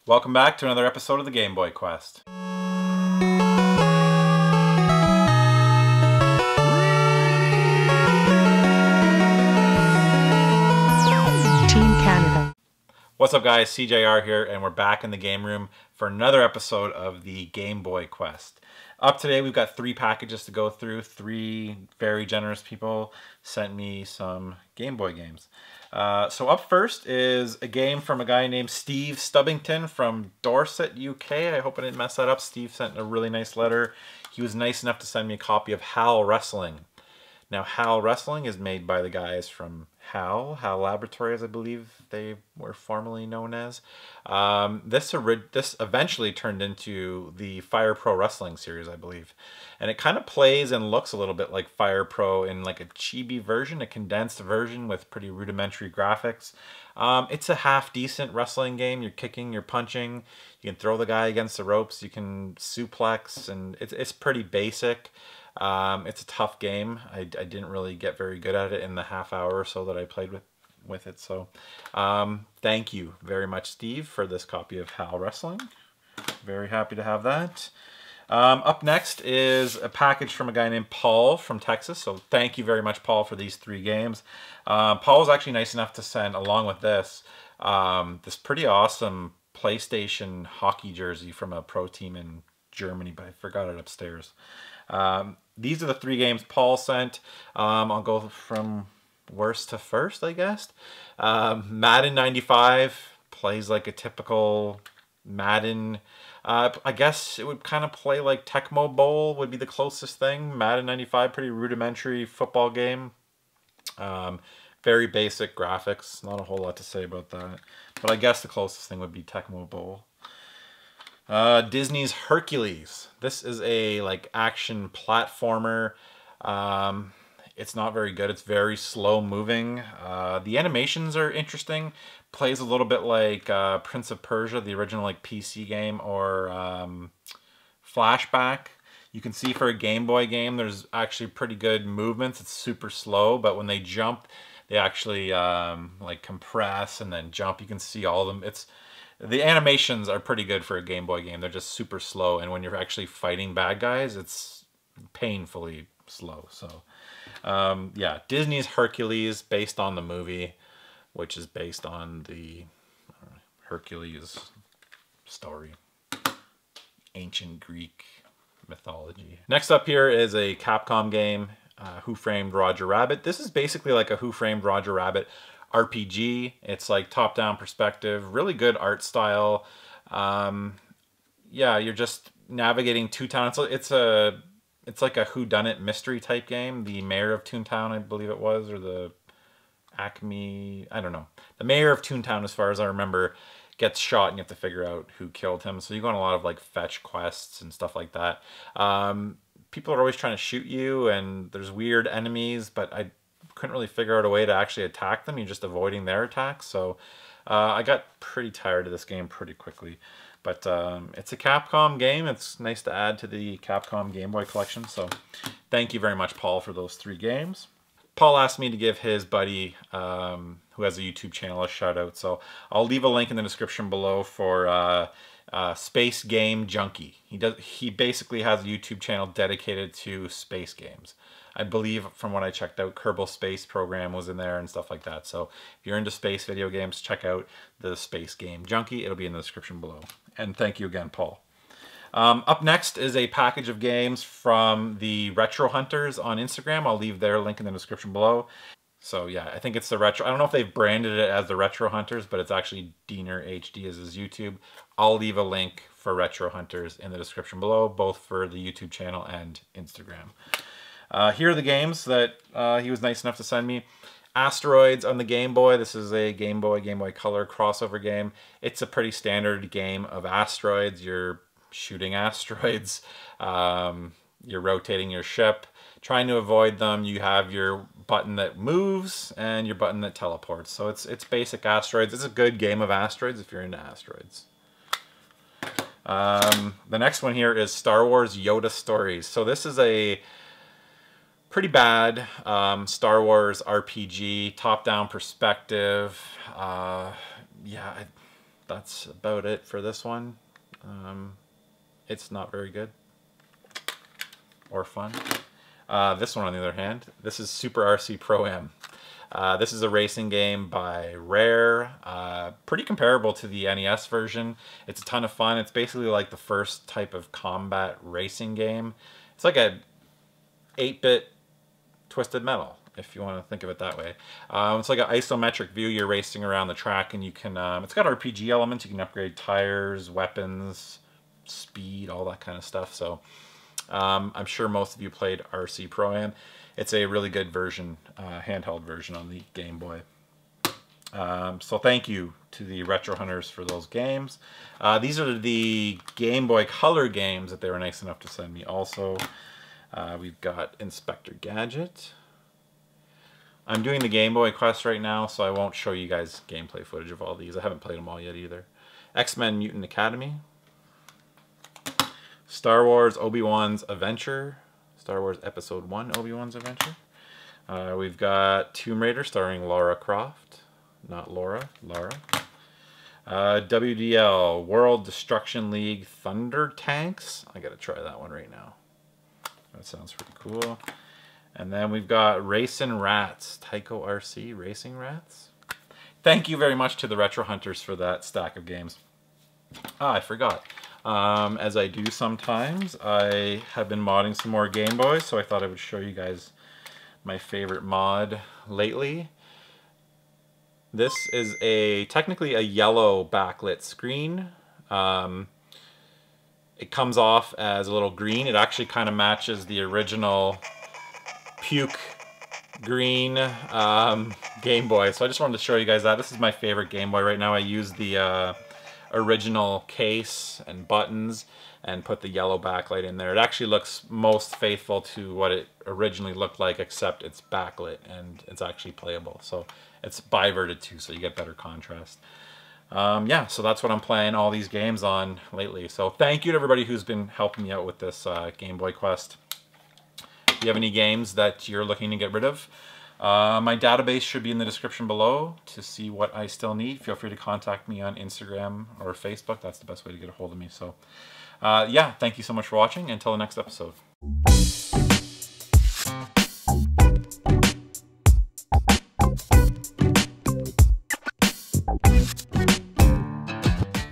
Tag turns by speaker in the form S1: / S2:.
S1: Welcome back to another episode of the Game Boy Quest.
S2: Team Canada.
S1: What's up guys, SeeJayAre here, and we're back in the game room for another episode of the Game Boy Quest. Up today we've got 3 packages to go through. 3 very generous people sent me some Game Boy games. So up first is a game from a guy named Steve Stubbington from Dorset, UK. I hope I didn't mess that up. Steve sent a really nice letter. He was nice enough to send me a copy of HAL Wrestling. Now, HAL Wrestling is made by the guys from HAL Laboratories, I believe they were formerly known as. This eventually turned into the Fire Pro Wrestling series, I believe. And it kind of plays and looks a little bit like Fire Pro in like a chibi version, a condensed version with pretty rudimentary graphics. It's a half-decent wrestling game. You're kicking, you're punching, you can throw the guy against the ropes, you can suplex, and it's pretty basic. It's a tough game. I didn't really get very good at it in the half hour or so that I played with it. So thank you very much, Steve, for this copy of HAL Wrestling. Very happy to have that. Up next is a package from a guy named Paul from Texas. So thank you very much, Paul, for these 3 games. Paul was actually nice enough to send, along with this, this pretty awesome PlayStation hockey jersey from a pro team in Germany, but I forgot it upstairs. These are the 3 games Paul sent. I'll go from worst to first, I guess. Madden 95 plays like a typical Madden. I guess it would kind of play like Tecmo Bowl would be the closest thing. Madden 95, pretty rudimentary football game. Very basic graphics. Not a whole lot to say about that. But I guess the closest thing would be Tecmo Bowl. Disney's Hercules. This is a like action platformer. It's not very good. It's very slow moving. The animations are interesting. Plays a little bit like Prince of Persia, the original like PC game, or Flashback. You can see for a Game Boy game, there's actually pretty good movements. It's super slow, but when they jump, they actually like compress and then jump. You can see all of them. The animations are pretty good for a Game Boy game. They're just super slow, and when you're actually fighting bad guys, it's painfully slow. So, yeah, Disney's Hercules, based on the movie, which is based on the Hercules story, ancient Greek mythology. Next up here is a Capcom game, Who Framed Roger Rabbit. This is basically like a Who Framed Roger Rabbit RPG. It's like top-down perspective, really good art style. Yeah, you're just navigating Toontown. It's like a whodunit mystery type game. The mayor of Toontown, I believe it was, or the Acme, I don't know. The mayor of Toontown, as far as I remember, gets shot and you have to figure out who killed him. So you go on a lot of like fetch quests and stuff like that. People are always trying to shoot you, and there's weird enemies, but I couldn't really figure out a way to actually attack them. You're just avoiding their attacks. So I got pretty tired of this game pretty quickly. But it's a Capcom game. It's nice to add to the Capcom Game Boy collection. So thank you very much, Paul, for those 3 games. Paul asked me to give his buddy, who has a YouTube channel, a shout out. So I'll leave a link in the description below for Space Game Junkie. He basically has a YouTube channel dedicated to space games. I believe from what I checked out, Kerbal Space Program was in there and stuff like that. So if you're into space video games, check out the Space Game Junkie. It'll be in the description below. And thank you again, Paul. Up next is a package of games from the Retro Hunters on Instagram. I'll leave their link in the description below. So yeah, I think it's the Retro. I don't know if they've branded it as the Retro Hunters, but it's actually Diener HD as his YouTube. I'll leave a link for Retro Hunters in the description below, both for the YouTube channel and Instagram. Here are the games that he was nice enough to send me. Asteroids on the Game Boy. This is a Game Boy Color crossover game. It's a pretty standard game of asteroids. You're shooting asteroids. You're rotating your ship, trying to avoid them. You have your button that moves and your button that teleports. So it's basic asteroids. It's a good game of asteroids if you're into asteroids. The next one here is Star Wars Yoda Stories. So this is a pretty bad Star Wars RPG, top-down perspective. Yeah, that's about it for this one. It's not very good or fun. This one, on the other hand, this is Super RC Pro-Am. This is a racing game by Rare, pretty comparable to the NES version. It's a ton of fun. It's basically like the first type of combat racing game. It's like a 8-bit Twisted Metal, if you want to think of it that way. It's like an isometric view. You're racing around the track, and you can, it's got RPG elements. You can upgrade tires, weapons, speed, all that kind of stuff. So I'm sure most of you played RC Pro-Am. It's a really good version, handheld version on the Game Boy. So thank you to the Retro Hunters for those games. These are the Game Boy Color games that they were nice enough to send me also. We've got Inspector Gadget. I'm doing the Game Boy Quest right now, so I won't show you guys gameplay footage of all these. I haven't played them all yet either. X-Men Mutant Academy. Star Wars Obi-Wan's Adventure. Star Wars Episode 1 Obi-Wan's Adventure. We've got Tomb Raider starring Lara Croft. Not Laura, Lara. WDL World Destruction League Thunder Tanks. I gotta try that one right now. That sounds pretty cool. And then we've got Racing Rats. Tyco RC Racing Rats. Thank you very much to the Retro Hunters for that stack of games. I forgot. As I do sometimes, I have been modding some more Game Boys, so I thought I would show you guys my favorite mod lately. This is technically a yellow backlit screen. It comes off as a little green. It actually kind of matches the original puke green Game Boy. So I just wanted to show you guys that. This is my favorite Game Boy right now. I use the original case and buttons and put the yellow backlight in there. It actually looks most faithful to what it originally looked like, except it's backlit and it's actually playable. So it's biverted too, so you get better contrast. Yeah, so that's what I'm playing all these games on lately. So thank you to everybody who's been helping me out with this Game Boy Quest. If you have any games that you're looking to get rid of, my database should be in the description below to see what I still need. Feel free to contact me on Instagram or Facebook. That's the best way to get a hold of me. So yeah, thank you so much for watching. Until the next episode.